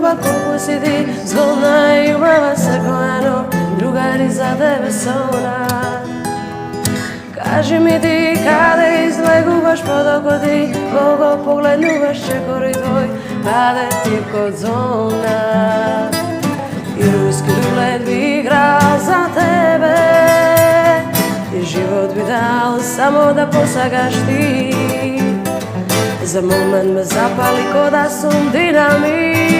љубав колку си ти, зголна и убава секојано, другари за тебе сона. Кажи ми ти, каде излегуваш под око ти, кого погледнуваш чекори твој, каде ти код зона. И руски рулет би играл за тебе, и живот би дал само да посагаш ти. За момент ме запали ко да сум динамит,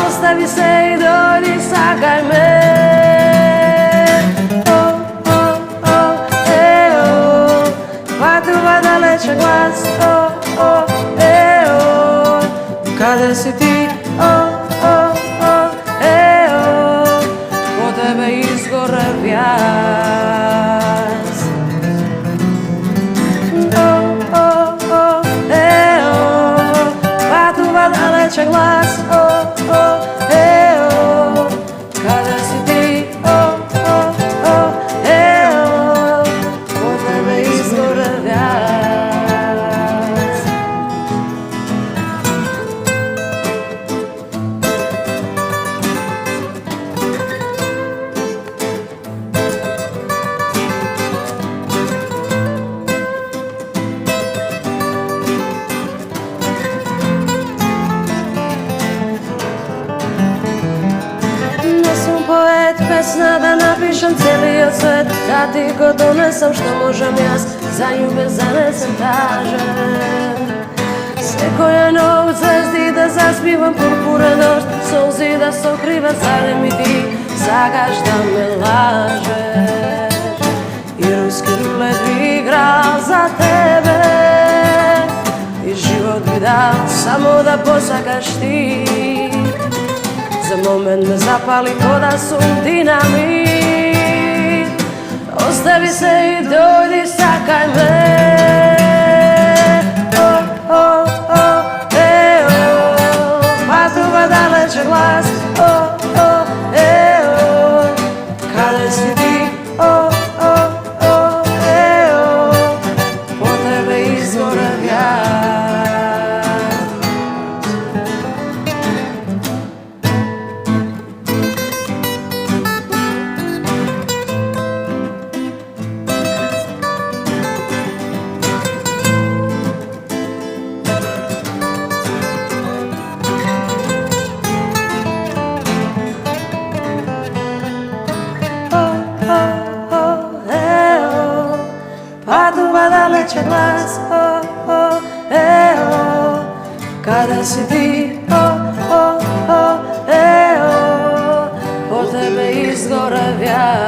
остави се и дојди сакај ме. Патува далече глас, каде си ти, по тебе изгорев јас. Патува далече глас, каде си ти, по тебе изгорев јас. Песна да напишам целиот свет, да ти го донесам што можам јас, за љубез занесем тажен. Секоја ног звезди да заспивам пурпурен нощ, солзи да сокриват, заре ми ти сакаш да ме лажеш. И руски рулет би играл за тебе, и живот би дал само да посакаш ти. За момент ме запали ко да сум динамит, остави се и дојди сакај ме. Патува далече глас, каде си ти, по тебе изгорев јас. Патува далече глас, каде си ти, по тебе изгорев јас.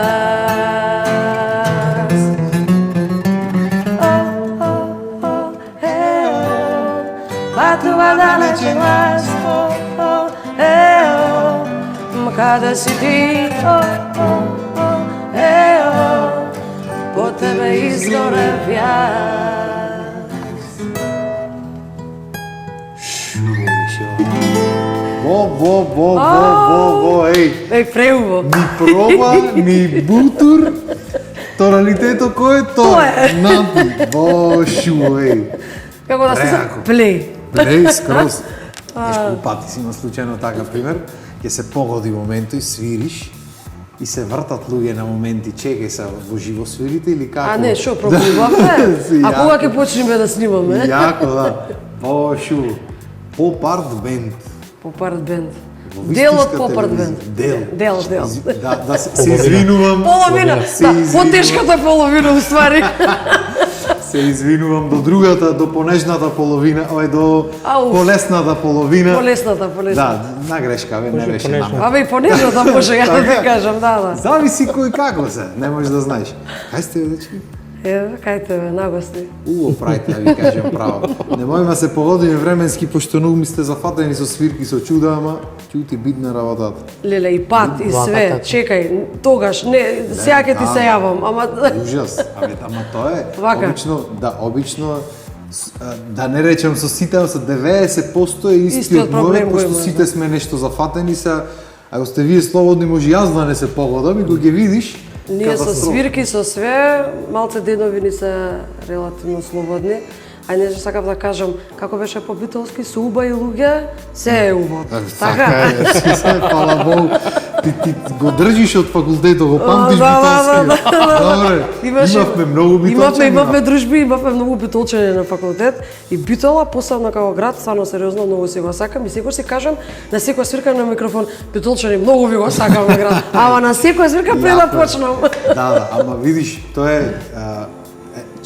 Патува далече глас, каде си ти, по тебе изгорев јас. Еј, преубаво. Ни проба, ни бутур, тоналитето кој е тоа? Напи, шу, еј. Како да се плей. Плей, скроз. Нешто пати си има случајно така пример, ќе се погоди моменто и свириш, и се вртат луѓе на моменти, чекај се во живо свирите или како? А не, шо, пробувавме? А кога ќе почнеме да снимаме? Јако, да. шу, поп-арт бенд. Поп-арт бенд. Дел од поп-арт бенд. Дел. Да, се извинувам. Половина, да, потешката половина уствари. Се извинувам до другата, до понежната половина, до полесната половина. Полесната. Да, на грешка, не беше намер. Абе и понежната може ја да ти кажам, да. Зависи кој како се, не можеш да знаеш. Кај сте, дечки? Еве, кај тебе, нагости. Правите, да ви кажам право. Немојме се погодиме временски, пошто многу ми сте зафатени со свирки, со чуда, ама чути бидна работата. Леле, и пат, и све, чекај, тогаш, не, сега ќе ти се јавам, ама... Ужас, ама тоа е, Вака. обично, да не речем со сите, со 90% е истиот проблем, пошто сите сме нешто зафатени се, ако сте вие слободни, може јас да не се погодам и кога ќе видиш, ние со свирки, со све, малце денови ни се релативно слободни, А не сакав да кажам, како беше по битолски, се уба и луѓе, се е убаво. Така е, си се, фала Богу. Ти го држиш од факултетот, го памтиш битолски. Добре, имавме многу битолчани. Имавме дружби, имавме многу битолчани на факултет и Битола, посебно како град, стварно сериозно многу си го сакам и секој си кажам, на секој свиркам на микрофон, битолчани, многу ви го сакам на град. Ама на секој свиркам пред да почнам. Да, ама видиш, тоа е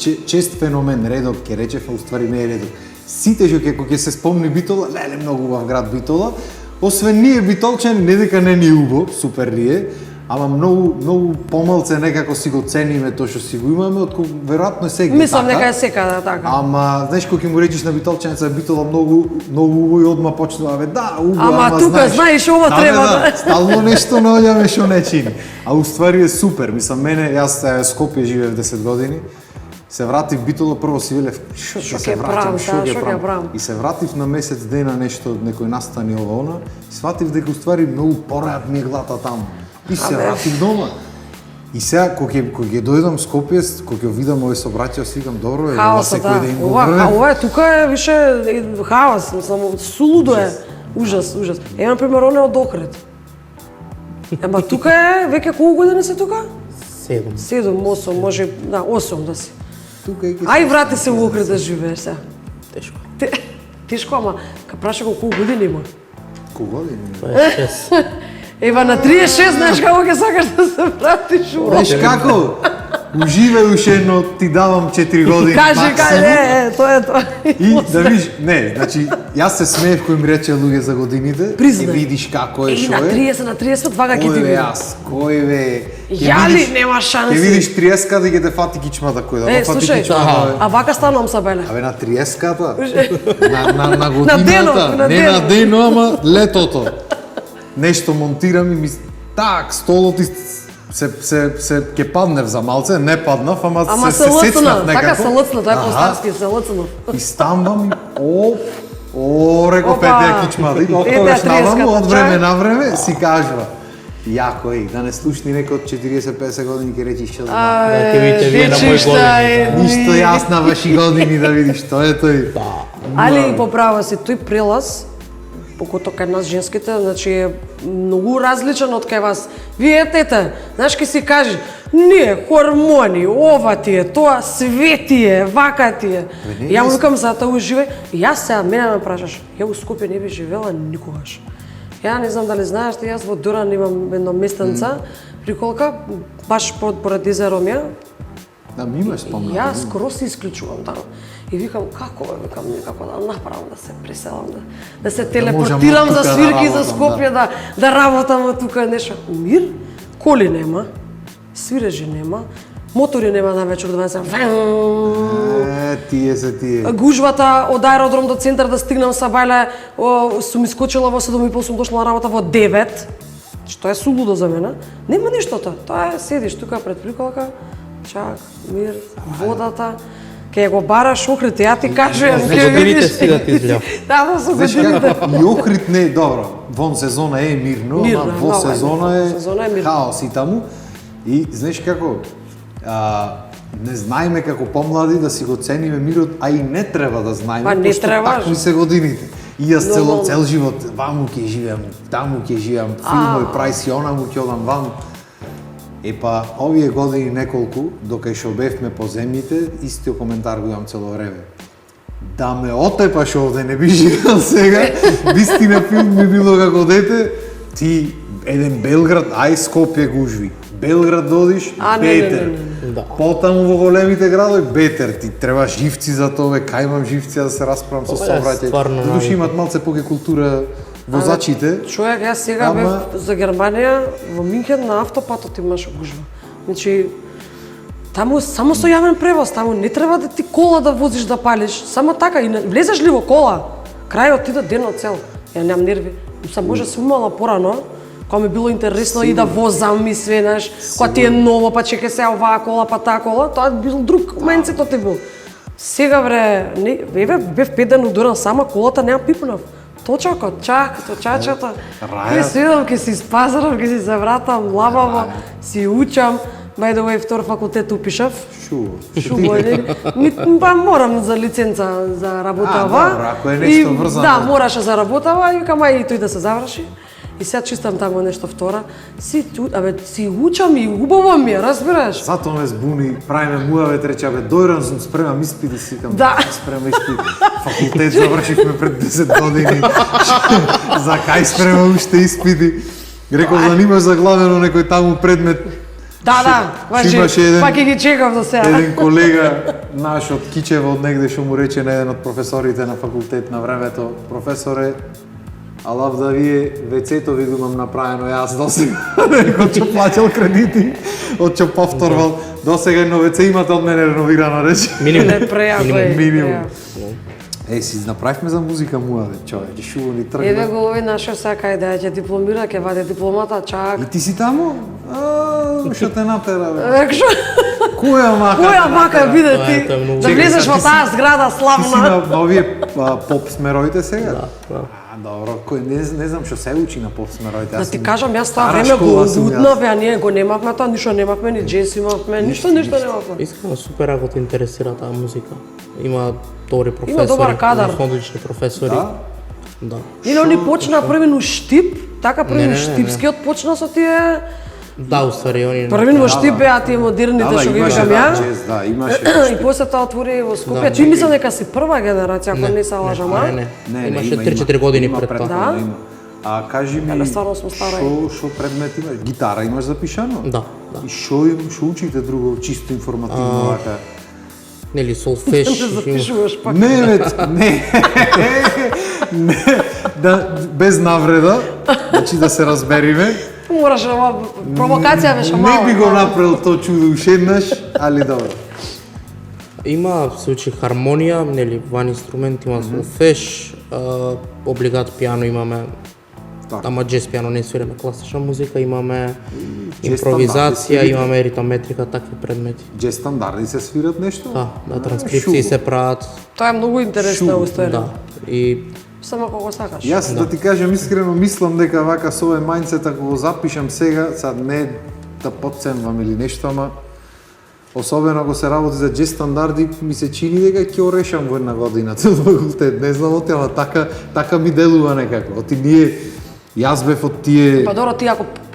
чест феномен, редок ќе речев, а уствари не е редок. Сите кога ќе се спомни Битола, леле многу убав град Битола, освен ние битолчани, не дека не ни убав, супер ни е, ама многу помалце некако си го цениме тоа што си го имаме, отколку веројатно е сега. Мислам дека е секаде така. Ама знаеш кога ќе му речеш на битолчаница Битола многу убаво и одма почнува да, убаво, ама тука знаеш ова треба да. Стално нешто наоѓаме што не чини. А уствари е супер, мислам мене, јас Скопје живеев 10 години. Се вратив Битола, прво си велев, што ќе правам. И се вратив на месец дена нешто, некој настани ова и сватив дека уствари многу пораат ми глата таму. И се вратив дома. И сега, кога ќе дојдам в Скопје, кога ќе видам овој сообраќај, си викам, добро е, ова секој ден го правам. Ова е, тука е више хаос, мислам, сулудо е. Ужас. Ева, например, оне од Охрид. Ема тука е, веќе колку години се тука? 7, 8, може, да, 8 да си. Ај врати се во Охрид да живееш сега. Тешко. Тешко, ама ка праша колку години има? Колку години? 6. Ева на 36, знаеш како ќе сакаш да се вратиш у Знаеш како? Уживај уште едно, ти давам 4 години максимум. Тоа е тоа. И да видиш, не, значи, јас се смеев кој ми рече луѓе за годините. Признај. И видиш како е, И шо на е. 30 вага ќе ти Кој бе биде. јас, кој бе? Јали, нема шанси. Ќе видиш 30-ката и ќе те фати кичмата кој да фати слушај, кичмата. а вака станувам са беле. Абе на 30-ката, на годината, на не на дено, ама летото. Нешто монтирам и ми так столот и се ќе паднев за малце, не паднав, ама се сецнав некако. Така се лцна, тоа е по-старски, се лцнав. И ставам и реков петеја кичмата. И оттогаш наваму, од време на време, си кажува. Јако е, да не слушни некој од 40-50 години ќе речи што да. Да ќе видите вие на мој години. Ништо јас на ваши години да видиш, тоа е тој. Али поправа се, тој прелаз, покото кај нас женските, значи е многу различен од кај вас. Вие тете, знаеш ке си кажеш, не, хормони, ова ти е, тоа све ти е, вака ти е. Ја му викам затоа уживај. Јас сега мене ме прашаш, ја у Скопје не би живела никогаш. Ја не знам дали знаеш, јас во Дуран имам едно местенца, приколка, баш поради Езеромја. Да, ми имаш спомнат. Јас скоро се исклучувам таму. И викам, како бе, викам, некако да направам да се преселам, да се телепортирам за свирки за Скопје, да работам тука нешто. Мир, коли нема, свирежи нема, мотори нема на вечер да се Тие се тие. Гужвата од аеродром до центар да стигнам са бајле, сум искочила во 7:30, сум дошла на работа во 9. Што е сулудо за мене. Нема ништото. Тоа е седиш тука пред приколка, чак, мир, водата. Ке го бараш Охрид, ја ти кажувам, Со годините си да ти излева. Да, со годините. И Охрид не е добро. Вон сезона е мирно, ама во сезона е хаос и таму. И знаеш како, не знаеме како помлади да си го цениме мирот, а и не треба да знаеме, Па не треба. такви се годините. И јас цел живот ваму ќе живеам, таму ќе живеам, филмови прај си, онаму ќе одам ваму. Епа, овие години неколку, докај што бевме по земјите, истиот коментар го имам цело време. Да ме отепаш овде, не би живеал сега, вистина филм ми било како дете, ти еден Белград, ај Скопје гужви. Белград додиш, бетер. Потаму во големите градови, бетер. Ти треба живци за тоа, кај имам живци да се расправам со сообраќај. Додуши имат малце поке култура возачите. Човек, јас сега бев за Германија, во Минхен на автопатот имаше гужва. Значи, таму само со јавен превоз, таму не треба да ти кола да возиш да палиш, само така и влезеш ли во кола, крајот ти да денот цел. Ја немам нерви. Сам може се умала порано, кога ми било интересно и да возам и све, знаеш, кога ти е ново, па чекај се оваа кола, па таа кола, тоа бил друг менцето ти бил. Сега вре, бев 5 дена удуран, сама колата нема пипнав. Точакот, точачата. Ке седам, ке си спазарам, ке си се вратам лабаво, си учам. by the way, втор факултет упишав. Шубо. Па морам за лиценца за работа ова. Добро, ако е нешто врзано. Да, мораше за работа ова и викам ај и тој да се заврши. И сега чистам таму нешто втора. Си учам и убаво ми е, разбираш? Затоа ме збуни, правиме муавет, рече, дојдам сум спремам испити, си викам, Да. спремам испити. Факултет завршивме пред 10 години. За кај спремам уште испити? Рекол, занимаш заглавено некој таму предмет. Да, имаше еден- пак и ги чекав за сега. Еден колега наш од Кичево, од негде, што му рече на еден од професорите на факултет на времето, професоре, алав да вие вецето ви го имам направено јас досега, од што плаќал кредити, од што повторвал, досега едно веце имате од мене реновирано, рече. Минимум. Не, прејако е. Минимум. прејако. Си направивме за музика муаве, човече, шубо ни Еве тргна. го овој нашиот сака да ќе дипломира, ќе вади дипломата, чак. И ти си таму? Што те натера, бе? Рек што? Која мака? Која мака биде тоа ти? е многу. Да Чекај, влезеш сега во ти таа зграда Ти си славна. на овие поп смероите сега? Да. Добро, кој не знам што се учи на поп смероите. Да ти кажам, јас тоа стара време го школа сум јас. лутнав, а ние го немавме тоа, ништо немавме, ни джез имавме, ништо немавме. Искрено супер ако те интересира таа музика. Има добри професори. добар кадар. Има одлични професори. Да? Да. Или они почнаа први во Штип, така први Не, во не, не, Штипскиот почна со тие. Да, уствари они. Први во Штип беа тие модерните што ги имаше викам ја. джез, да, имаше. И после тоа отвори во Скопје. Да, Ти мислам дека си прва генерација, ако не се лажам, а? Не. Имаше 3-4 години има пред тоа. Да? има. А кажи ми, Еле, стварно сум стара. што предмет имаш? Гитара имаш запишано? Да, да. И што учите друго, чисто информативно вака? Нели солфеш. Не запишуваш пак. Не, бе, не. Не, да, без навреда, значи да се разбериме. Мораше ова провокација беше Не мала. би го направил тоа чудо уште еднаш, али добро. Има се учи хармонија, нели ван инструмент, има солфеш, облигат пиано имаме. Така. Ама джез пиано не свиреме класична музика, имаме Джез импровизација, стандарди имаме ритометрика, такви предмети. Джез стандарди се свират нешто? Да, транскрипции се прават. Тоа е многу интересна Шум, уствари. Да. И Само кога сакаш. Јас да ти кажам искрено мислам дека вака со овој мајндсет ако го запишам сега, сад не да подценувам или нешто, ама особено ако се работи за джез стандарди, ми се чини дека ќе го решам во една година цел факултет. Не знам оти, ама така ми делува некако. Оти ние јас бев од тие Па добро, ти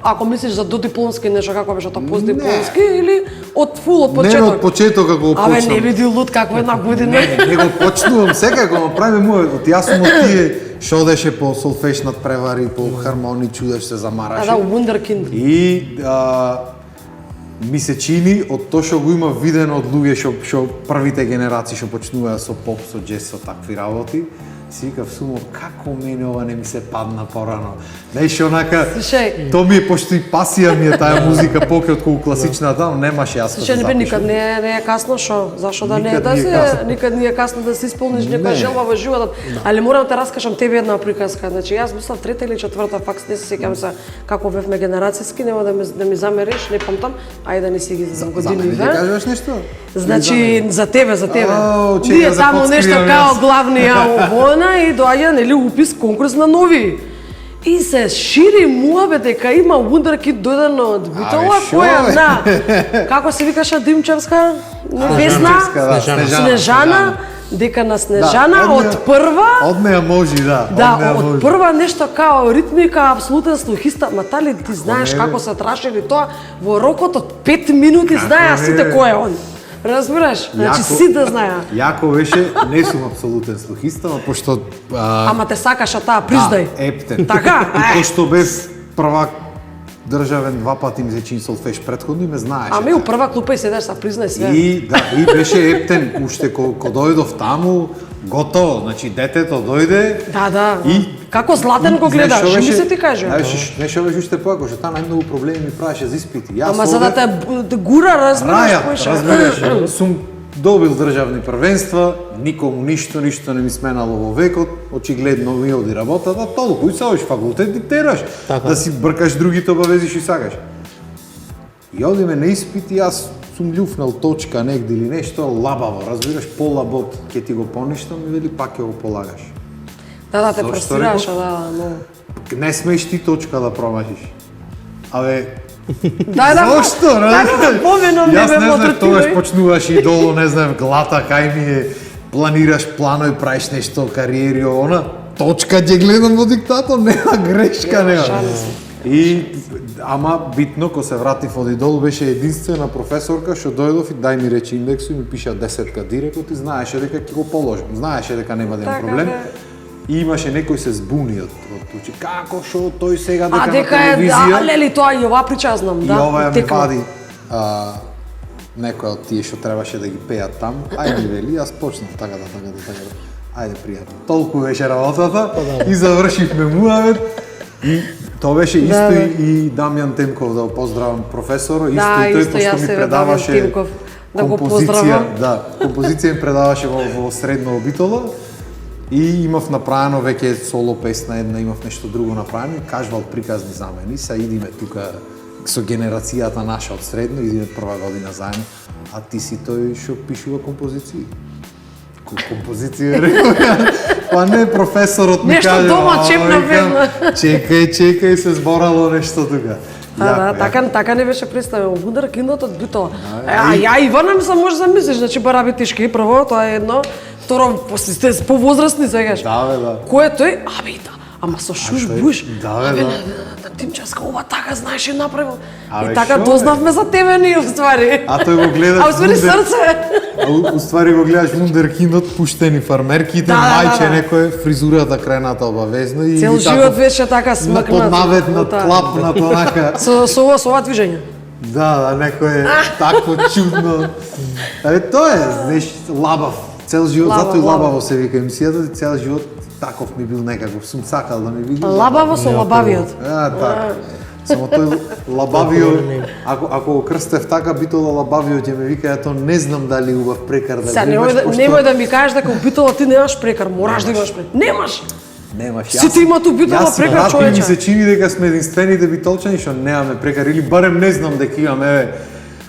ако мислиш за додипломски нешто, како беше тоа постдипломски или од фул од не почеток? од почеток како го Абе, почнам. не биди луд како една година. Не го почнувам секако, но правиме муавет. Јас сум од тие што одеше по солфеш над превари, по хармони, чудеш се А замараше. да, вундеркинд. И ми се чини од тоа што го има видено од луѓе што првите генерации што почнуваа со поп, со джез, со такви работи, си викав сумо како мене ова не ми се падна порано. Знаеш онака, Слушај. тоа ми е пошто и пасија ми е таа музика покрај отколку класичната, но немаше јас да Слушај, се не бе, никад запишам. не е касно, шо? Зашо да не Никад да не е се, касно. никад не е касно да се исполниш Не. некоја желба во животот. Али морам да те раскажам тебе една приказка. Значи јас мислам трета или четврта факс, не се сеќам се како бевме генерацијски, нема да ми замериш, не памтам. Ајде да не си ги за За години, мене ќе да? кажеш нешто? Значи, за тебе, за тебе. Ау, чекай Ние да таму подскријам нешто јас. као главни вона и доаѓа нели упис конкурс на нови. И се шири муабе дека има вундеркид дојден од Битола, шо, која бе? на како се викаше Димчевска, Весна, да, Снежана, дека на Снежана Да, од прва Од неа може, да. да, неа од може. прва нешто као ритмика, апсолутен слухиста, ма тали ти знаеш не, како се трашили тоа во рокот од 5 минути знаеа не, сите бе? кој е он. Разбираш? Значи Јако- сите знаеа. Јако беше, не сум апсолутен слухиста, но пошто Ама те сакаша таа, признај. Да, ептен. Така? И пошто бев првак државен два пати ми се чин солфеш претходно и ме знаеше. Ами у прва клупа и седеш, са признај све. И да, и беше ептен уште ко дојдов таму, готово, значи детето дојде. Да, да. И Како Златен го гледаш, знаеш што ми беше- се ти кажа. Знаеш што беше уште поако, што таа најмногу проблеми ми правеше за испити. Јас Ама за да те гура, разбираш, Раја, поише. разбираш, сум добил државни првенства, никому ништо не ми сменало во векот, очигледно ми оди работата, толку и се одиш факултет диктираш, Така. да си бркаш другите обавезиш и сакаш. И одиме на испит и јас сум љуфнал точка негде или нешто, лабаво, разбираш, полабот ќе ти го поништам и вели пак ќе го полагаш. Да, да, те Зошто пресираш, реков? да, но. Не смееш ти точка да промашиш. Абе, Дај да. зошто? Дај да поменам, не Јас ме не знам, мотивирај. тогаш почнуваш и долу, не знам, глата, кај ми е, планираш планови, правиш нешто, кариери, она, точка ќе гледам во диктатор, нема грешка, нема. И, ама битно, кога се вратив од долу, беше единствена професорка што дојдов и дај ми рече индексу и ми пиша 10 директно, ти знаеше дека ќе го положам, знаеше дека нема да има Така, проблем. бе. И имаше некој се збуни од учи, како шо тој сега дека А на дека е, телевизија. лели, тоа и ова прича ја знам, И да. ова ја ми текла. вади некој од тие што требаше да ги пеат таму. Ајде вели, јас почнав така да. Ајде пријатно. Толку беше работата и завршивме муавет. И тоа беше исто и Дамјан Темков, да го поздравам професор, исто Да, и тој исто, јас пошто ми се предаваше Дамјан Темков, да го композиција, поздравам. да, композиција ми предаваше во средно обитола. И имав направено веќе соло песна една, имав нешто друго направено, кажвал приказни замени, са идиме тука со генерацијата наша од средно, идиме прва година заедно, а ти си тој што пишува композиции. Композиција, реков ја, па не, професорот ми Нешто каже, дома «О, чепна викам, ведна». Чекај, се зборало нешто тука. Така не беше представено. Вундеркиндот од битола. А ја Ивана ми се може замислиш, значи бараби тишки прво, тоа е едно. Второ, после сте повозрастни сегаш. Да, бе, да. Кој е тој? Абе, да. Ама со шуш буш. Да, бе, Абе, да. на Тимчевска ова така знаеш и направил. Абе, И така шо, бе? дознавме за тебе ние уствари. А тој го гледаш А уствари срце. Уствари го гледаш вундеркиндот, пуштени фармерките, Да, мајче да. некој, фризурата крената обавезно и Цел тако живот беше така смакнат. поднаведнат, клапнат, онака. Со ова движење. Да, некој е тако чудно. Абе, тоа е, знаеш, лабав. Цел живот, Лабав, затоа и лабав. лабаво се вика емисијата, цел живот таков ми бил некаков, сум сакал да ми види. Лабаво со лабавиот. Така. Само тој лабавио, ако го крстев така, битола лабавио ќе ме вика, ето не знам дали убав прекар да Сега го имаш, немој да ми кажеш дека убитола ти немаш прекар, мораш да имаш прекар. Немаш. Немаш. Сите имаат убитола прекар, Јас човече. ми се чини дека сме единствените битолчани што немаме прекар или барем не знам дека имаме. Еве,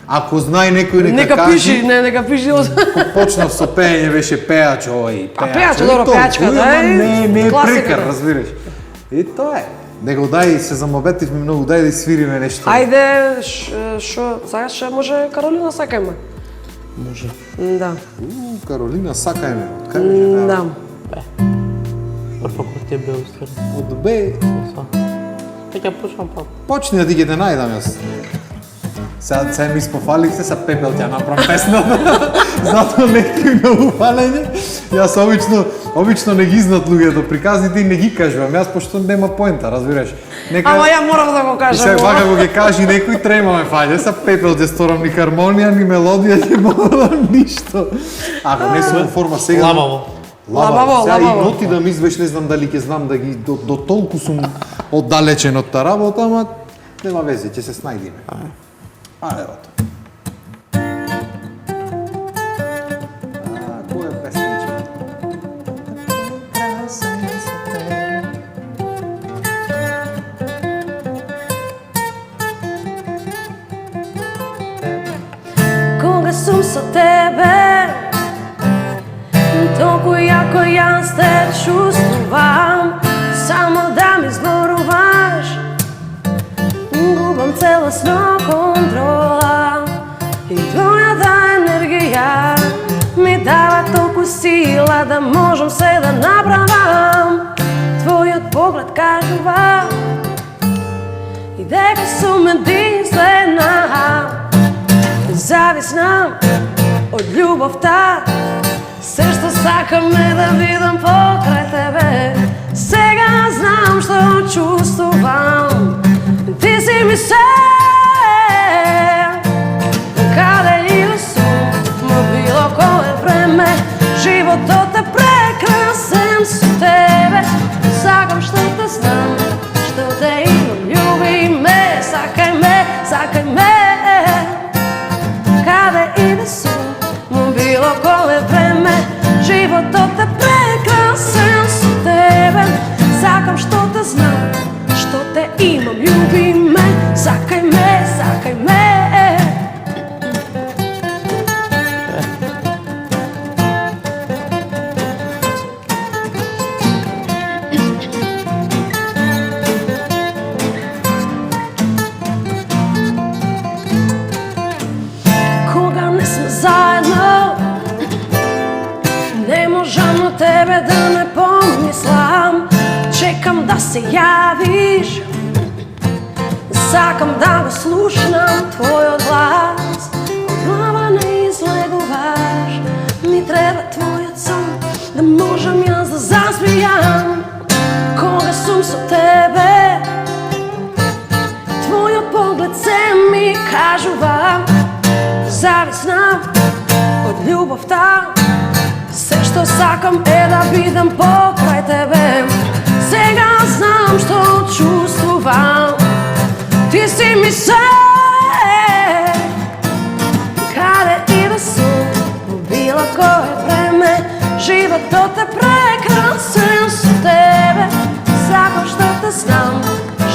ако знае некој Нека кажи. пиши, нека пиши. Почнав со пеење, беше пеач овој. А пеач, Е, добро, тоа, пеачка, ама да, не е класиката. прекар, разбираш. И тоа е. Него дај се замобетивме многу, дај да свириме нешто. Ајде, шо, сега ще може Каролина сакајме. Може. Да. Каролина, сакајме. Кај беше? Да. Прво кој те бе устари. Од Б. Ќе почнам пак. Почни да ти ги те најдам јас. Сега ми спофалихте, са Пепел ќе направам песна. Затоа некој на упалење. Јас обично не ги знаат луѓето приказните и не ги кажувам. Јас пошто нема поента, разбираш. Ама ја морав да го И кажам. сега вака го ги кажи некој трема ме фаќа. Са Пепел ќе сторам ни хармонија, ни мелодија, ќе морам ништо. Ако не сум во форма сега. Лабаво. Лабаво, Сега лабаво. и ноти да ми извеш, не знам дали ќе знам да ги до толку сум оддалечен од таа работа, ама нема везе, ќе се снајдиме. Ајде, рото. Која песничка? Кога сум со тебе, толку јако јас те чувствувам, само да ми зборуваш, губам целосно контрола и твојата енергија ми дава толку сила да можам се да направам. Твојот поглед кажува и дека сум единствена, зависна од љубовта. Се што сакам е да видам покрај тебе. Сега знам што чувствувам. Ти си ми се, каде и да сум, ма било кое време. Животот е прекрасен со тебе. Сакам што те знам, што те имам, љуби ме, сакај ме, сакај ме. Каде и да сум, ма било кое време. Животот е прекрасен со тебе. Сакам што те знам, што те имам, љуби ме, сакај ме, сакај ме. чекам да се јавиш. Сакам да го слушнам твојот глас. Од глава не излегуваш. Ми треба твојот сон, да можам јас да заспијам. Кога сум со тебе, твојот поглед се ми кажува. Зависна од љубовта, се што сакам е да бидам покрај тебе. Сега знам што чувствувам, ти си ми се. Каде и да сум, во било кое време, животот е прекрасен со тебе. Сакам што те знам,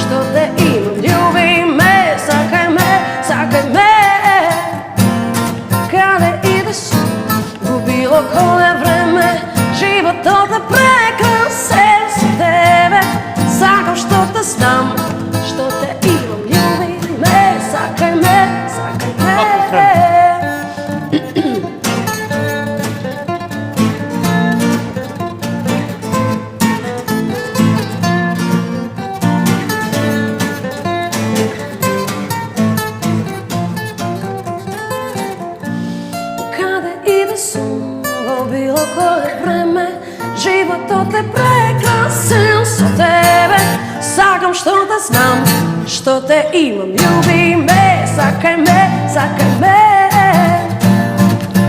што те имам, љуби ме, сакај ме, сакај ме. Каде и да сум, во било кое време, животот е прекрасен со тебе. Сакам што те знам, што те имам, љуби ме, сакај ме, сакај ме. Каде и да сум, во било кое време, животот е прекрасен со тебе. Сакам што те знам, што те имам, љуби ме, сакај ме, сакај ме.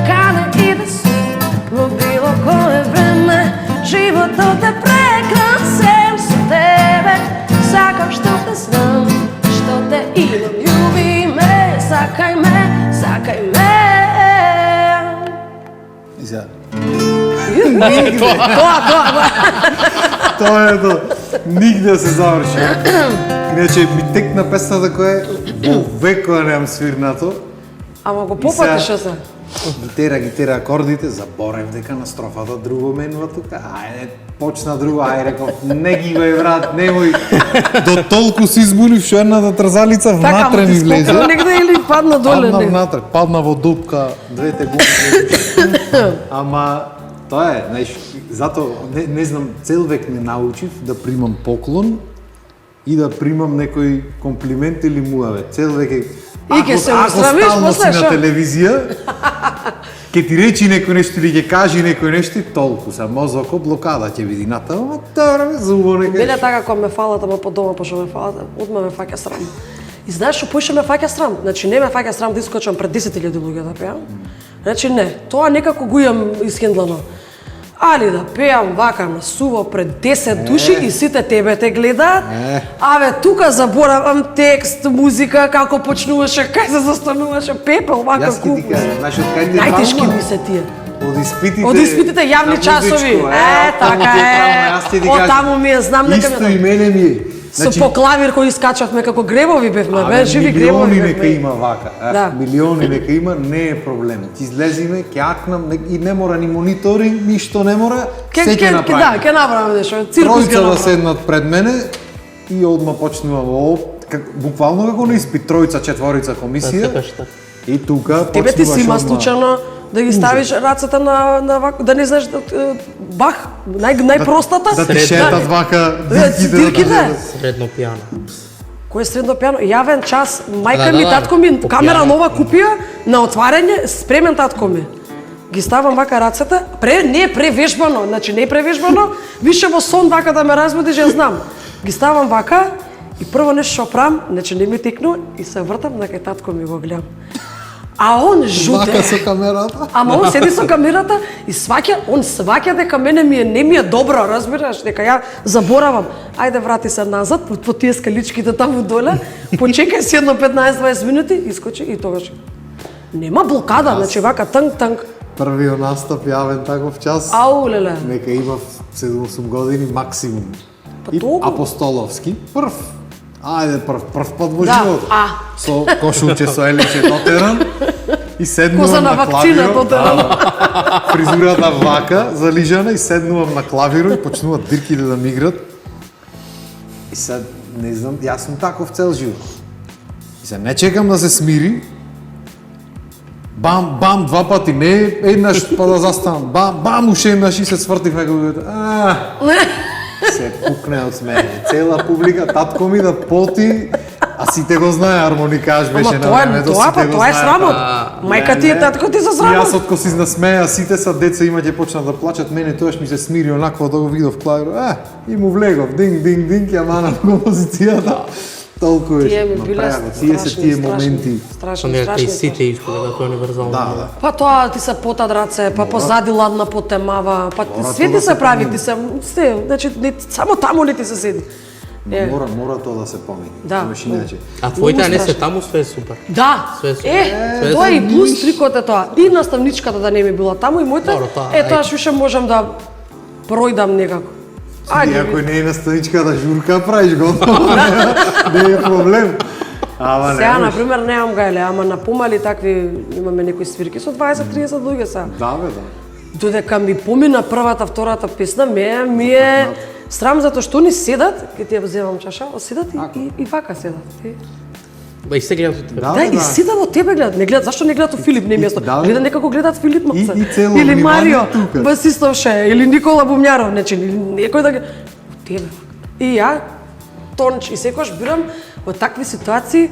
Каде и да сум, во било кое време, животот е прекрасен со тебе. Сакам што те знам, што те имам, љуби ме, сакај ме, сакај ме. И сега, Тоа. тоа е тоа. Нигде се заврши. Иначе ми текна песната која во векот немам свирнато. Ама го попатиш сега- се. Гитера, акордите, заборев дека на строфата друго менува тука. Ајде, почна друго, ајде реков, не ги бе брат, немој. До толку се избунив што едната трзалица внатре ми влезе. Така, негде или падна доле. Падна негде. внатре, падна во дупка, двете гумки. Ама тоа е, знаеш, затоа не знам, цел век не научив да примам поклон и да примам некој комплимент или муавет. Цел век е И ќе се устрамиш стално си после, на шо? телевизија, ќе ти речи некој нешто или ќе кажи некој нешто, и толку са мозокот блокада ќе биде натаму, добро ме зубо Беле нека. така кога ме фалат, ама по дома пошто ме фалат, одма ме фаќа срам. И знаеш што поише ме фаќа срам? Значи не ме фаќа срам да искочам пред 10.000 луѓе да пеам. Значи не, тоа некако го имам исхендлано. Али да пеам вака на суво пред 10 души и сите тебе те гледаат. Аве, тука заборавам текст, музика, како почнуваше, кај се застануваше, пепел, вака Јас ќе куп. ти кажам, знаеш од кај ти е Најтешки травма? ми се тие. Од испитите. Од испитите јавни на часови. музичко, Така таму ти е. травма, јас ќе ти Од кажам. таму ми е, знам дека Исто ме- и мене ми е. Со по клавир кој искачавме како гребови бевме, бе, живи гребови милиони нека бевме. има вака. Да. Милиони нека има, не е проблем. Ќе излезиме, ќе акнам и не мора ни мониторинг, ништо не мора, се ќе Да, направиме. ќе направиме нешто, циркус ќе Тројца да направиме. седнат пред мене и одма почнувам буквално како на испит, тројца, четворица комисија. Секогаш така. И тука Тебе ти си има одма. случајно да ги ставиш рацете на вака, да не знаеш бах, најпростата. Да ти шетат вака дирките. дирките. кажат. Средно пијано. Кој е средно пијано? Јавен час, мајка Да, ми, да, татко ми, по камера пијано. нова купија, на отварање, спремен татко ми. Ги ставам вака рацете, не е превежбано, значи не е превежбано, више во сон вака да ме разбудиш, ја знам. Ги ставам вака и прво нешто што правам, значи не ми текну и се вртам на кај татко ми го гледам. А он жуте. Вака со камерата. Ама он седи со камерата и он сваќа дека мене не ми е добро, разбираш, дека ја заборавам. Ајде врати се назад, по тие скаличките таму доле, почекај си едно 15-20 минути, искочи и тогаш нема блокада, значи вака танк. Првиот настап јавен таков час. Ау леле. Нека имав 7-8 години максимум. Па И толку? апостоловски. Прв пат во Да, животот. Со кошулче со еличе дотеран и Коза седнувам на на вакцина клавирот. дотеран. Фризурата вака, залижана и седнувам на клавиро и почнуваат дирките да ми играт. И сад, не знам, јас сум таков цел живот. И се не чекам да се смири. Бам, бам, два пати, не еднаш па да застанам. Бам, бам, уште еднаш и се свртив некој. се пукне од смеење. Цела публика, татко ми да поти, а сите го знае, армоникаш беше на времето, Тоа е срамот. Мајка ти е татко ти за срамот. Јас откој си насмеја, сите са деца има ќе почнат да плачат, мене тоаш ми се смири онакво да го видов клавир. И му влегов, динг, динг, динг, ја манав композицијата. Толку е. Тие ми биле тие се тие моменти. Страшни. И сите исто, дека тоа е универзално. Да. Па тоа ти се потад раце, па позади ладна потемава, па све ти се прави, ти се, значи само таму не ти се седи. Мора тоа да се помени. Да. Иначе. А твоите не се таму, све е супер. Да. Све е Тоа е и плюс трикот е тоа. И наставничката да не ми била таму и моите. Добро, тоа, Тоа више можам да пројдам некако. И ако не е наставничка да журка правиш готово, не е проблем. Ама Сега, не. например, немам гајле, ама на помали такви имаме некои свирки со 20-30 луѓе са. Да, бе, да. Додека ми помина првата, втората песна, ми е срам затоа што ни седат, ке ти ја вземам чаша, седат и вака седат. Ба и се гледат од тебе. Да, и седат од тебе гледат, не гледат, зашто не гледат у Филип, не место? Гледа некако гледат Филип Макса. И цело или внимание Марио тука. Басистовше, или Никола Бумјаров, значи некој да гледа од тебе. И ја тонч и секогаш бирам во такви ситуации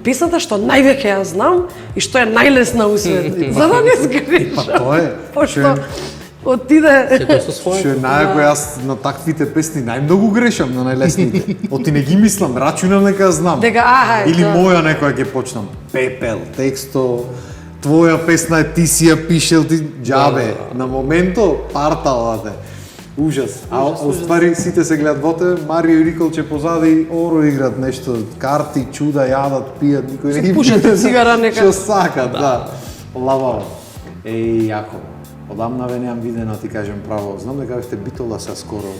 песната што највеќе ја знам и што е најлесна у свет. За да не сгрешам. Па тоа е. Пошто отиде Секој со својот. Што е најако јас на таквите песни најмногу грешам на најлесните. Оти не ги мислам, рачунам нека ја знам. Дека Или тоа. моја некоја ќе почнам. Пепел, тексто, твоја песна е ти си ја пишел ти џабе. На моменто парталате. Ужас. А уствари сите се гледат во тебе, Марио и Риколче позади оро играт нешто, карти, чуда, јадат, пијат, никој не ги пушат цигара нека. Што сакат, да. Лававо. Јако. Одамна ве немам видено, ти кажем право. Знам дека бевте битола са скоро.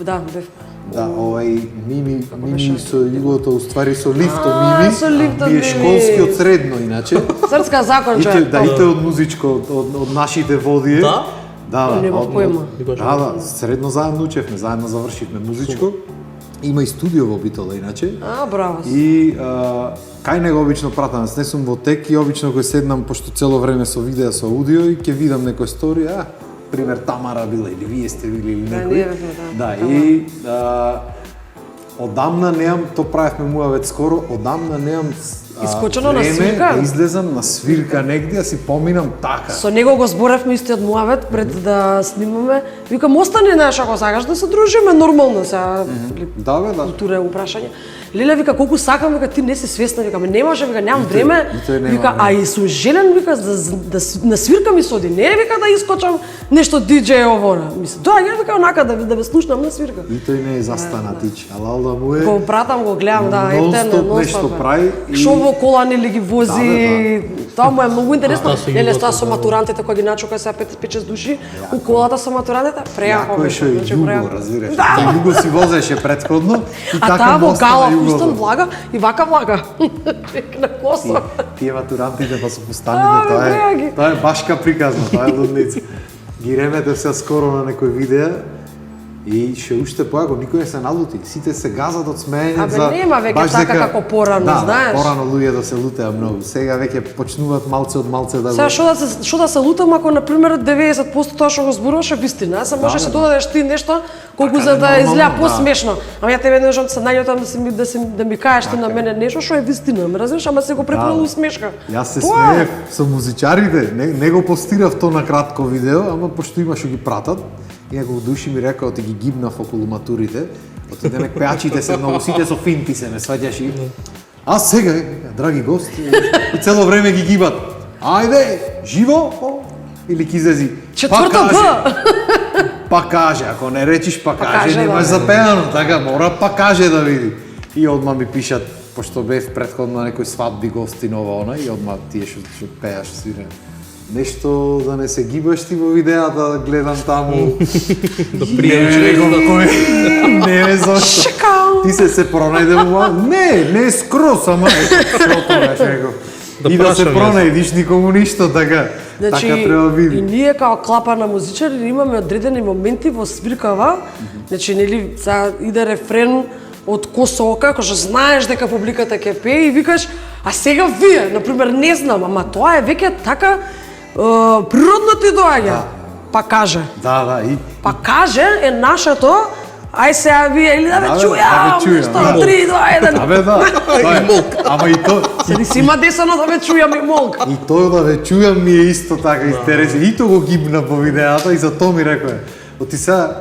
Да, бев. Да, Мими со југото, уствари со лифто Мими. со лифто Тие Мими. школски од средно, иначе. Српска закон човек. Да, ите од музичко, од нашите водие. Да? Да, Нема поема. Да, средно заедно учевме, заедно завршивме музичко. Има и студио во Битола, иначе. Браво. И кај него обично пратам, не сум во тек и обично кој седнам, пошто цело време со видео, со аудио и ќе видам некој стори, пример Тамара била или вие сте били или некој. ние бевме, Да, и одамна немам, то правевме муавет скоро, одамна немам Искочено на време свирка? да излезам на свирка негде, да си поминам така. Со него го зборевме истиот муавет пред да снимаме. Викам, остани, знаеш, ако сакаш да се дружиме нормално сега. Да, бе, да. Култура е упрашање. Леле вика колку сакам, вика ти не си свесна, вика не може, вика немам време. и тој нема Вика а време. и сум желен, вика да на свирка ми соди. Не вика да искочам нешто диџеј овона. Мисли, доаѓа вика онака да ве слушнам на свирка. И тој не е застанатич, ала да му е... Го пратам, го гледам, да, нон-стоп нешто прави и- Шо во кола нели ги вози. Тоа му е многу интересно. Тоа со Нели југото, тоа со да. матурантите кои ги начука сега 5-6 души у колата со матурантите, прејако Јако е што е значи, југо, прејако. разбираш. Да. Тој југо си возеше претходно и А така таа во моста гала на југото. пустан влага и вака влага. На косо. Тие матурантите па со пустаните, тоа браги. е, тоа е башка приказна, тоа е лудница. Ги ремете се скоро на некој видео и ше уште поако никој не се налути, сите се газат од смеење Абе, за нема веќе баш така дека- како порано, да, знаеш. Да, порано луѓето се лутеа многу. Сега веќе почнуваат малце од малце да Сега што да се лутам ако на пример 90% тоа што го зборуваш е вистина, само може се додадеш ти нешто колку Така за е да нормално, изгледа да. посмешно. Ама ја тебе можам се најутам да ми кажеш ти на мене нешто што е вистина, ме разбираш, ама се го препреварил усмешка. Јас се Тоа е. смеев со музичарите, не го постирав то на кратко видео, ама пошто има што ги пратат, и неколку души ми рекао ти ги гибнав околу матурите, отидеме пеачите се многу, сите со финти се ме сваѓаш и а сега, драги гости, и цело време ги гибат. Ајде, живо, или кизези. Четврто Б. Па каже, ако не речиш па каже, каже, немаш да. запеано, така мора па каже да види. И одма ми пишат, пошто бев претходно на некој свадби гостинова она и одма тие што пеаш свире. Нешто да не се гибаш ти во видеата, гледам таму. Да Не пријаш ме реком кој. Не ме зошто. Шикал. Ти се пронајде во не скрос, ама што тоа реков. Да И да се прашам јас. пронајдиш никому ништо, така. Значи, Така треба и биде. ние као клапа на музичари имаме одредени моменти во свиркава, значи нели сега иде рефрен од Косока, кој што знаеш дека публиката ќе пее и викаш, а сега вие, на пример, не знам, ама тоа е веќе така природно ти доаѓа. Па каже. Да, и Па каже е нашето Ај сега вие или да ве Да, бе, чујам, да ве чујам, нешто, да. 3, 2, 1. Абе да, тоа е. Ама и то, Седи си има десано да ве чујам и молк. и тоа да ве чујам ми е исто така интересно. И тоа го гибна по видеата и за тоа ми рекоа. Оти сега,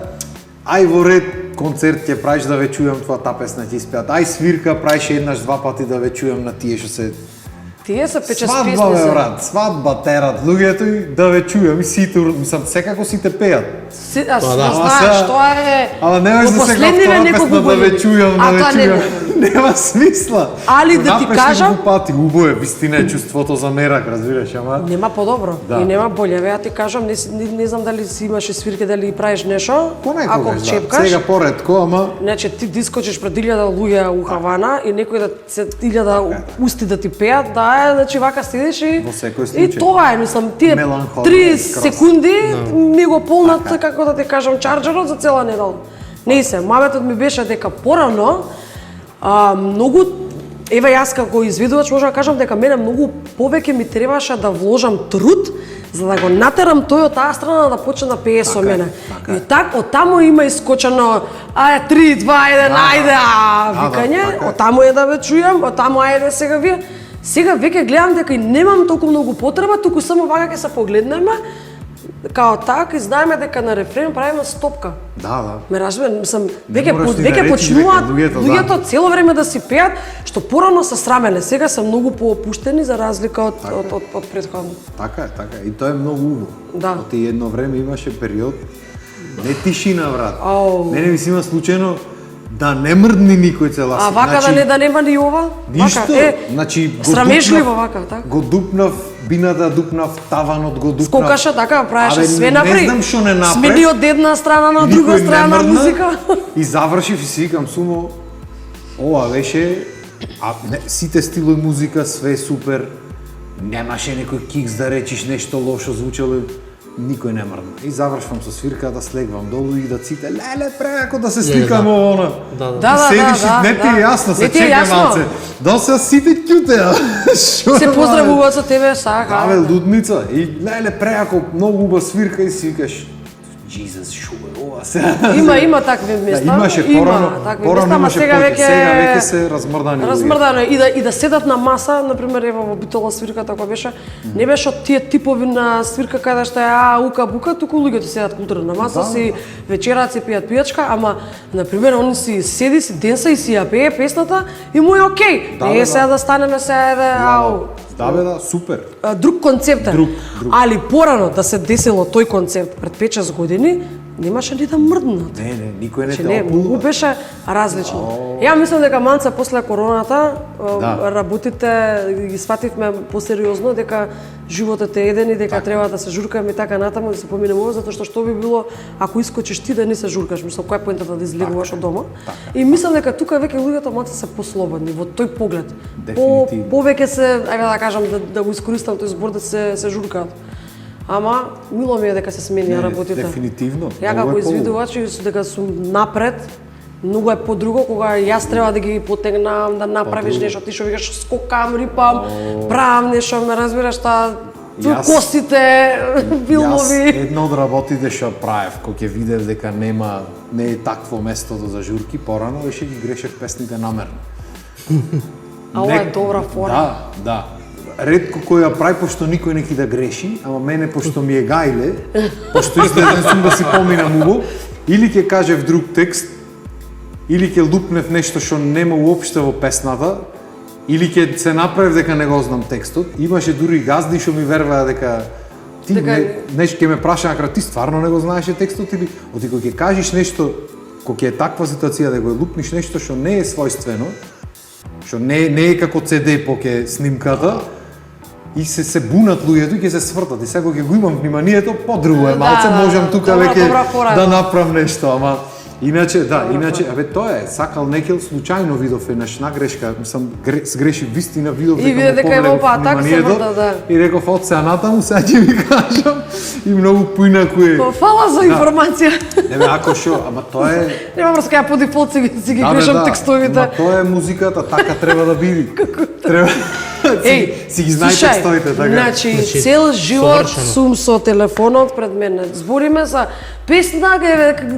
ај во ред концерт ќе правиш да ве чујам тоа та песна ќе испеат. Ај свирка правиш еднаш два пати да ве чујам на тие што се Тие се пече с свадба песни бе се. брат, свадба терат луѓето и да ве чујам и сите, мислам секако сите пеат. Аз Па да. да Ама знаеш, сега- тоа е Ама немој во за сега последниве втора неколку песна да ве години. чујам, А, да ве тоа не чујам. може. Нема смисла. Али да ти Напреш кажам- неколку пати, убаво е, вистина е чувството за мерак, разбираш, ама Нема подобро Да. и нема боле. Ја ти кажам, не знам дали си имаше свирки, дали правиш нешто. Ако понекогаш, да. чепкаш, Сега поредко, ама значи ти дискочиш пред 1000 луѓе у Хавана и некој да се 1000 усти да ти пеат, да е, значи вака седиш и Во секој и случај. тоа е, мислам, тие Меланхолија, 3 скроз. секунди ми го полнат, како да ти кажам, чарџерот за цела недела. Не се, маметот ми беше дека порано многу Ева јас како изведувач можам да кажам дека мене многу повеќе ми требаше да вложам труд за да го натерам тој од таа страна да почне да пее со Така е, мене. така е. И так од таму има искочено ајде 3 2 1 ајде викање, така е. од таму е да ве чујам, од таму ајде сега вие. Сега веќе гледам дека и немам толку многу потреба, туку само вака ќе се погледнеме као так и знаеме дека на рефрен правиме стопка. да. Ме разбираш, мислам, Не веќе мораш ни да веќе речиш почнуваат дека луѓето цело време да си пеат, што порано се срамеле, сега се многу поопуштени за разлика од претходно. Така е, така е. И тоа е многу убаво. Да. Оти едно време имаше период не тишина, брат. Ау. Мене ми си има случајно да не мрдни никој цела А вака да нема ни ова? Ништо. Вака, Значи, го срамежливо дупнав- вака, така. Го дупнав бината, дупнав таванот, го дупнав. Скокаше така, правеше Абе, све Не напри. знам што не направи. Смени од една страна на Никој друга не страна мрдна музика. И завршив и си викам сумо, ова беше, сите стилови музика, све супер, немаше некој кикс да речиш нешто лошо звучало, никој не мрдна. И завршвам со свирката, слегвам долу и да ците, леле, преако да се сликам она. Да, да. Да, И седиш и не ти е јасно, Не се ти е чека јасно. малце. Да се сите ќутеа. Што Се е, поздравуваат со тебе, сака. Да, бе, лудница. И леле, преако, многу уба свирка и си викаш, Jesus, шо е ова сега? Има такви места. Да, имаше порано, такви порано места, ама имаше сега повеќе, веќе сега веќе се размрдани луѓе. Размрдано е. И да седат на маса, например, ево во Битола свирката која беше, не беше од тие типови на свирка каде што е ука бука, туку луѓето седат културно на маса, си вечерат, си пијат пијачка, ама например он си седи, си денса и си ја пее песната и му е окей. Да, Не бе, е сега да станеме сега ау. Да, бе, да, супер. Друг концепт е. Друг. Али порано да се десело тој концепт пред 5-6 години, немаше ни да мрднат. Не, никој не Че те не, многу опулва. беше различно. Ја мислам дека манца после короната Да. работите ги свативме посериозно дека животот е еден и дека треба да се журкаме така натаму да се поминеме ова затоа што би било ако искочиш ти да не се журкаш, мислам која е поентата да излегуваш од дома. И мислам дека тука веќе луѓето малку се послободни во тој поглед. Дефинитивно. Повеќе се, ајде да кажам да го искористам тој збор да се журкаат. Ама мило ми е дека се сменија работите. Дефинитивно. Ја Многу како е поубаво. извидувач и дека сум напред, многу е подруго кога јас треба да ги потегнам, да направиш нешто, ти што викаш скокам, рипам, правам нешто, ме разбираш таа Јас- костите, Јас билови. една од работите што правев, кога ќе видев дека не е такво местото за журки, порано беше ги грешев песните намерно. А ова е добра фора. Да, да. Ретко кој ја прави, пошто никој не ќе да греши, ама мене, пошто ми е гајле, пошто изгледен сум да си поминам убо, или ќе кажев друг текст, или ќе лупнев нешто што нема уопште во песната, или ќе се направив дека не го знам текстот. Имаше дури газди што ми верваа дека ти нешто ќе ме праша на крај, ти стварно не го знаеше текстот или оти кога ќе кажеш нешто, кога ќе е таква ситуација да го лупниш нешто што не е својствено, што не е како CD поке снимката, и се бунат луѓето и ќе се свртат. И сега кога ќе го имам вниманието, подруго е малце, можам тука добра веќе фора. да направам нешто, ама иначе, абе тоа е, сакал некел случајно видов еднаш на грешка, мислам, сгреши вистина, видов И виде дека е во патак, се врта, да. И реков од сега натаму, сега ќе ви кажам, и многу поинакуе. Фала за информација. Не бе, ако шо, ама тоа е... Нема врска, ја по дефолт си ги Да, бе, грешам да. текстовите. Ма тоа е музиката, така треба да биде. Треба си ги знаете слушај, текстовите, така. Значи, Значи, цел живот совршено. сум со телефонот пред мене. Збориме за песна,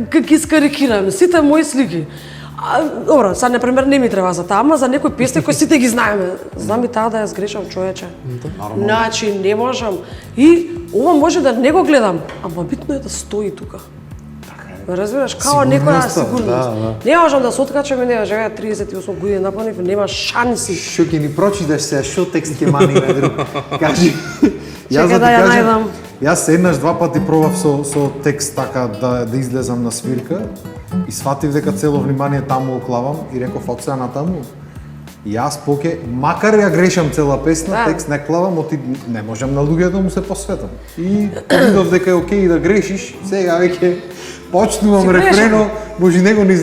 как ги скарикираме, сите мои слики. Добро, сега, например, не ми треба за таа, ама за некои песни кои сите ги знаеме. Знам и таа да ја сгрешам, човече. Значи, не можам. И ова може да не го гледам, ама битно е да стои тука. Разбираш, као некоја Сигурноста, сигурност. да. Не можам да се откачам и не живеа 38 години напълни, нема шанси. Што ќе ни прочиташ сега, што текст ќе мани на друг? Кажи. Чекај да ја најдам. Јас еднаш два пати пробав со текст така да излезам на свирка и сватив дека цело внимание таму оклавам и реков од сега натаму. И јас поке, макар ја грешам цела песна, Да. текст не клавам, оти не можам на луѓето да му се посветам. И видов дека е окей да грешиш, сега веќе почнувам Си грешам. рефрено, може него не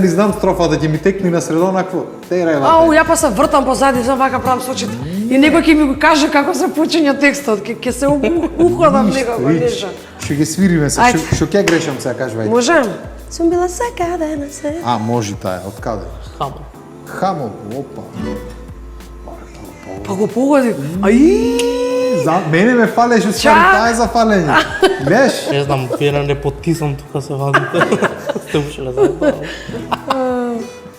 знам строфата, ќе ми текни на средо накво. Ау, ја па се вртам позади, сам вака правам со очите. И некој ќе ми го каже како се почиња текстот, ќе се уходам некако нешто. Што ќе свириме се, Ајде. што ќе грешам сега, кажувај. Можем? Сум била секаде на свет. А, може таа, од каде? Хамо. Хамол, опа. Па го погоди. Ај! За мене ме фалеш, уствари, Чак. таа е за фалење. Беш? Не знам, вие на непотизам тука се вадите. Сте ушеле за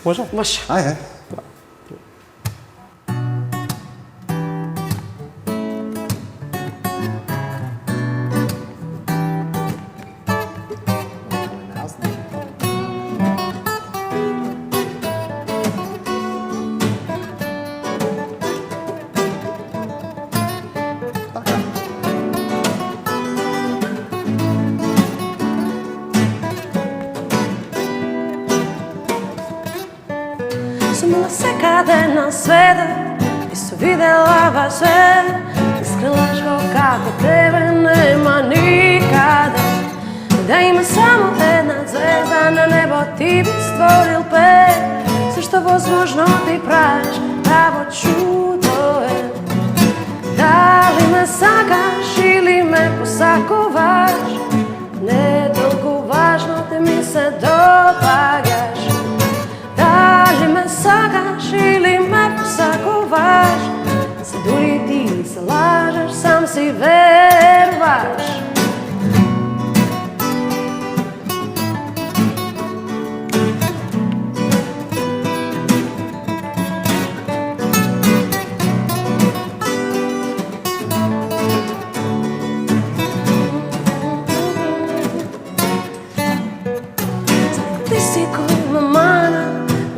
Може? Може. Ајде. Сум била секаде на света и сум видела ваш свет. Искрилашко како тебе нема никаде. Да има само една звезда на небо ти би створил пет. Зашто возможно ти правиш право чудо е. Дали ме сакаш или ме посакуваш? Не е толку важно, ти ми се допаѓаш. Дали ме сакаш или ме посакуваш? Се дури ти се лажеш, сам си веруваш. Ти си кој ме мана,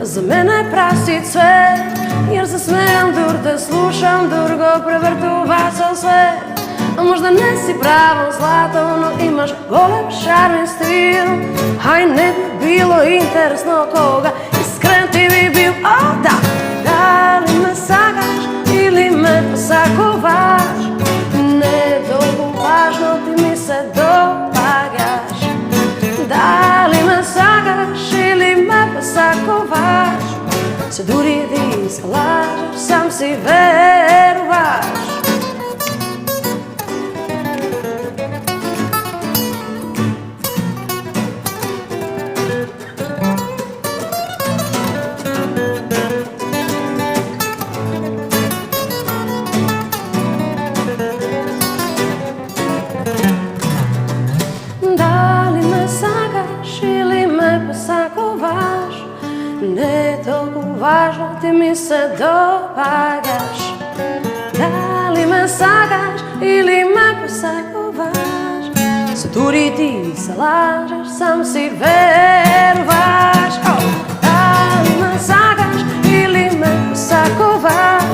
за мене праси цвет. Јер се смејам, дур те слушам, дур го превртува со свет. А можда не си право злато, но имаш голем шармен стил. Ај не би било интересно кога искрен ти би бил. О, да! Дали ме сакаш или ме посакуваш? Не е толку важно, ти ми се допаѓаш. Дали ме сакаш или ме посакуваш? Се дури ти се лажеш, сам си веруваш. Дали ме сакаш или ме посакуваш? Не е толку важно, ти ми се допаѓаш. Дали ме сакаш или ме посакуваш? Се дури ти се лажеш, сам си веруваш. Дали ме сакаш или ме посакуваш?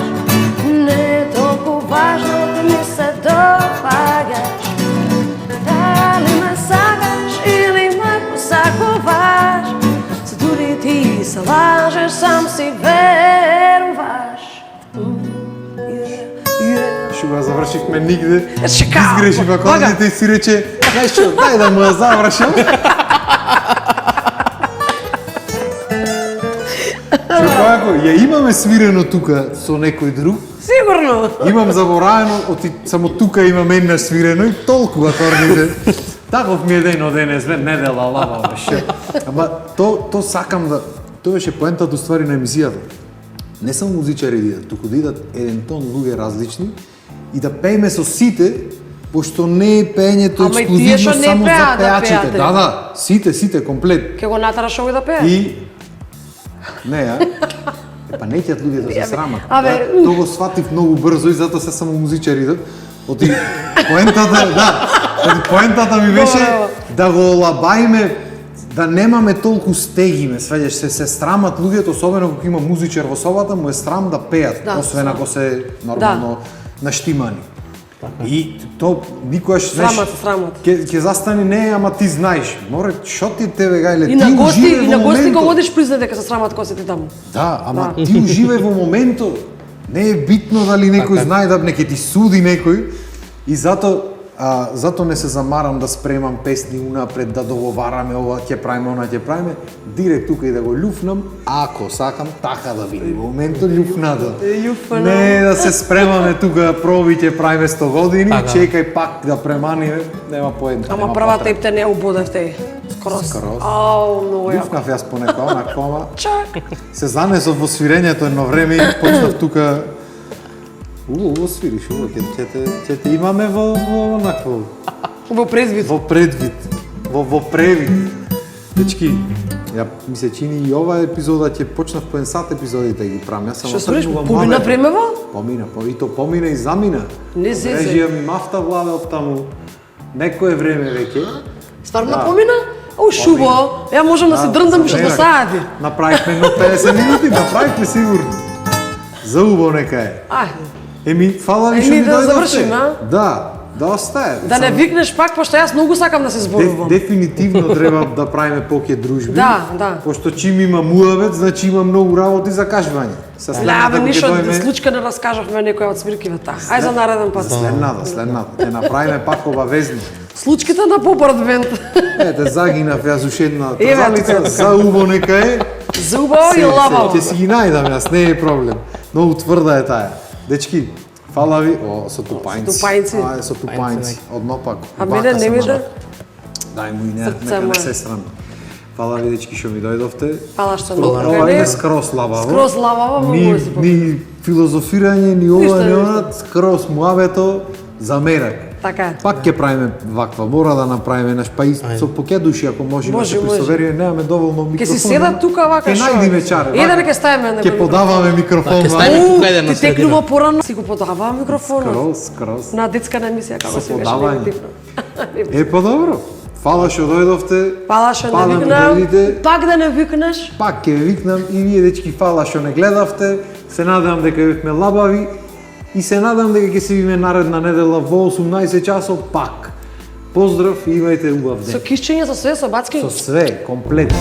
Не е толку важно, ти ми се допаѓаш. Дали ме сакаш или ме посакуваш? Се дури ти се лажеш, сам си веруваш. Што го завршивме нигде. Чекао, Изгреши па кодите и си рече, знаеш што, дај да му ја завршам. Што како, ја имаме свирено тука со некој друг. Сигурно. Имам заборавено, оти само тука имам еднаш свирено и толку акордите. Таков ми е ден од денес, недела, лава, беше. Ама то сакам да... Тоа беше поентата уствари на емисијата. не само музичари да идат, туку да идат еден тон луѓе различни и да пееме со сите, пошто не е пеењето Ама и тие што ексклузивно не само за пеат да пеачите. пеат, Да, сите комплет. Ке го натараш овој да пее? И не, па неќат луѓе да се срамат. Абе. Да, тоа го сватив многу брзо и затоа се само музичари идат. Оти поентата ми беше да го лабајме, да немаме толку стегиме, сваѓаш се срамат луѓето, особено кога има музичар во собата, му е срам да пеат, Да, освен ако се нормално наштимани. И то никогаш Срамат. Ќе застани не, ама ти знаеш. Море, шо ти тебе гајле, И на ти гости, уживај и во на гости моментот. го одиш призна дека се срамат кога се ти таму. Да, ама ти уживај во моментот. Не е битно дали некој знае да не ќе ти суди некој. И зато не се замарам да спремам песни унапред, да договараме ова ќе правиме, она ќе правиме. Директ тука и да го љуфнам, ако сакам така да биде. Во моментот љуфнато. Не да се спремаме тука проби ќе правиме 100 години, чекај пак да преманиме, нема поедна. Ама првата епте не убодевте. Скрос. Ау, многу јако. Љуфнав јас понека онако, ама Чак. се занесов во свирењето едно време и почнав тука. Ово свириш, ово ќе те имаме во онакво, Во предвид. во предвид, во превид. Дечки, ја ми се чини и ова епизода ќе почнав по 1 сат епизодите ги правам. Јас Што само спориш? тргнувам Помина маве. времево? Помина, и то помина и замина. Не се. Режија ми мафта владе од таму. Некое време веќе. Стварно Да. помина? О, шубо. Ја можам да се дрндам што до саати. Направивме едно 50 минути, направивме сигурно. За убаво нека е. Ај, Еми, фала ви што ми да дојдовте. завршим, а? Да, доста е. да не викнеш пак, пошто јас многу сакам да се зборувам. Дефинитивно треба да правиме поќе дружби. Да. Пошто чим има муавет, значи има многу работи за кажување. Се Да, следната бе, кога ништо ќе дојме случка не раскажавме некоја од свиркивата. Ај за нареден пат. следната. Ќе направиме пак обавезно. Случките на Попорт бенд. Ете, загинав јас уште една Еве, трзалица, тука. за убо нека е. Зубаво и лабаво. Ќе си ги најдам јас, не е проблем. Многу тврда е таа. Дечки, фала ви. О, со тупајнци. Тупајнци. Ај, со тупајнци. Однопак. А мене не ми да. Дај му и не, Срце нека не моје. се срам. Фала ви дечки што ми дојдовте. Фала што Ова не е скрос лабаво. Скрос лабаво, многу се Ни филозофирање, ни ова, Ништо, ни ништо. она, скрос муавето за мерак. Така е. Пак ќе правиме ваква, мора да направиме наш па и со поќе души ако можеме Може, се присовериме, немаме доволно микрофон. Ќе си седат тука вака Ќе најдиме чаре. Еден ќе ставиме на Ќе подаваме микрофон. Ќе ставиме тука еден на Ти средина. текнува порано, си го подава микрофонот. Скрос. На детска емисија како Со се беше подавање. негативно. Е, па добро. Фала што дојдовте. Фала што Фала не ми викнам. дојдите. Пак да не викнеш. Пак ќе викнам и вие дечки фала што не гледавте. Се надевам дека бевме лабави и се надевам дека ќе се видиме наредна недела во 18 часот пак. Поздрав и имајте убав Со ден. кишчење, со све, со бацки. Со све, комплетно.